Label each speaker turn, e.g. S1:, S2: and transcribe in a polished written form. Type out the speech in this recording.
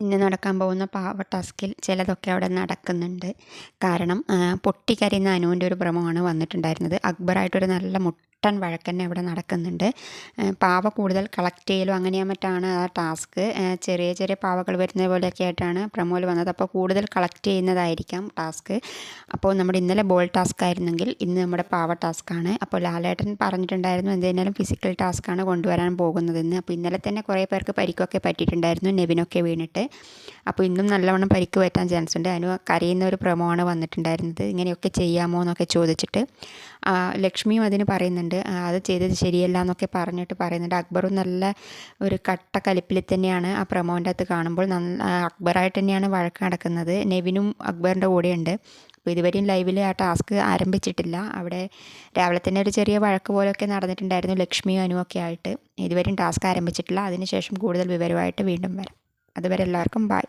S1: ഇന്ന് നടക്കാൻ പോകുന്ന പാവ ടാസ്കിൽ ചിലതൊക്കെ അവിടെ നടക്കുന്നുണ്ട്. കാരണം പൊട്ടിക്കരയുന്ന അനുവിൻ്റെ ഒരു ഭ്രമമാണ് വന്നിട്ടുണ്ടായിരുന്നത്. അക്ബറായിട്ടൊരു നല്ല മുട്ടൻ വഴക്ക് തന്നെ ഇവിടെ നടക്കുന്നുണ്ട്. പാവ കൂടുതൽ കളക്ട് ചെയ്യലും അങ്ങനെയാ മറ്റാണ് ആ ടാസ്ക്. ചെറിയ ചെറിയ പാവകൾ വരുന്ന പോലെയൊക്കെ ആയിട്ടാണ് പ്രമോയിൽ വന്നത്. അപ്പോൾ കൂടുതൽ കളക്ട് ചെയ്യുന്നതായിരിക്കാം ടാസ്ക്. അപ്പോൾ നമ്മുടെ ഇന്നലെ ബോൾ ടാസ്ക് ആയിരുന്നെങ്കിൽ ഇന്ന് നമ്മുടെ പാവ ടാസ്ക്കാണ്. അപ്പോൾ ലാലേട്ടൻ പറഞ്ഞിട്ടുണ്ടായിരുന്നു എന്തായാലും ഫിസിക്കൽ ടാസ്ക്കാണ് കൊണ്ടുവരാൻ പോകുന്നതെന്ന്. അപ്പോൾ ഇന്നലെ തന്നെ കുറേ പേർക്ക് പരിക്കൊക്കെ പറ്റിയിട്ടുണ്ടായിരുന്നു, നെവിനൊക്കെ വീണിട്ട്. അപ്പോൾ ഇന്നും നല്ലവണ്ണം പരിക്ക് പറ്റാൻ ചാൻസ് ഉണ്ട്. അനു കരയുന്ന ഒരു പ്രമോണ് വന്നിട്ടുണ്ടായിരുന്നത്, ഇങ്ങനെയൊക്കെ ചെയ്യാമോ എന്നൊക്കെ ചോദിച്ചിട്ട്. ലക്ഷ്മിയും അതിന് പറയുന്നുണ്ട്, അത് ചെയ്തത് ശരിയല്ല എന്നൊക്കെ പറഞ്ഞിട്ട് പറയുന്നുണ്ട്. അക്ബറും നല്ല ഒരു കട്ട കലിപ്പിൽ തന്നെയാണ് ആ പ്രമോൻ്റെ അകത്ത് കാണുമ്പോൾ. അക്ബറായിട്ട് തന്നെയാണ് വഴക്ക് നടക്കുന്നത്. നെവിനും അക്ബറിൻ്റെ കൂടെയുണ്ട്. അപ്പോൾ ഇതുവരെയും ലൈവിൽ ആ ടാസ്ക് ആരംഭിച്ചിട്ടില്ല. അവിടെ രാവിലെ തന്നെ ഒരു ചെറിയ വഴക്ക് പോലെയൊക്കെ നടന്നിട്ടുണ്ടായിരുന്നു ലക്ഷ്മിയും അനുവൊക്കെ ആയിട്ട്. ഇതുവരെയും ടാസ്ക് ആരംഭിച്ചിട്ടില്ല. അതിനുശേഷം കൂടുതൽ വിവരമായിട്ട് വീണ്ടും വരാം. അതുവരെ എല്ലാവർക്കും ബൈ.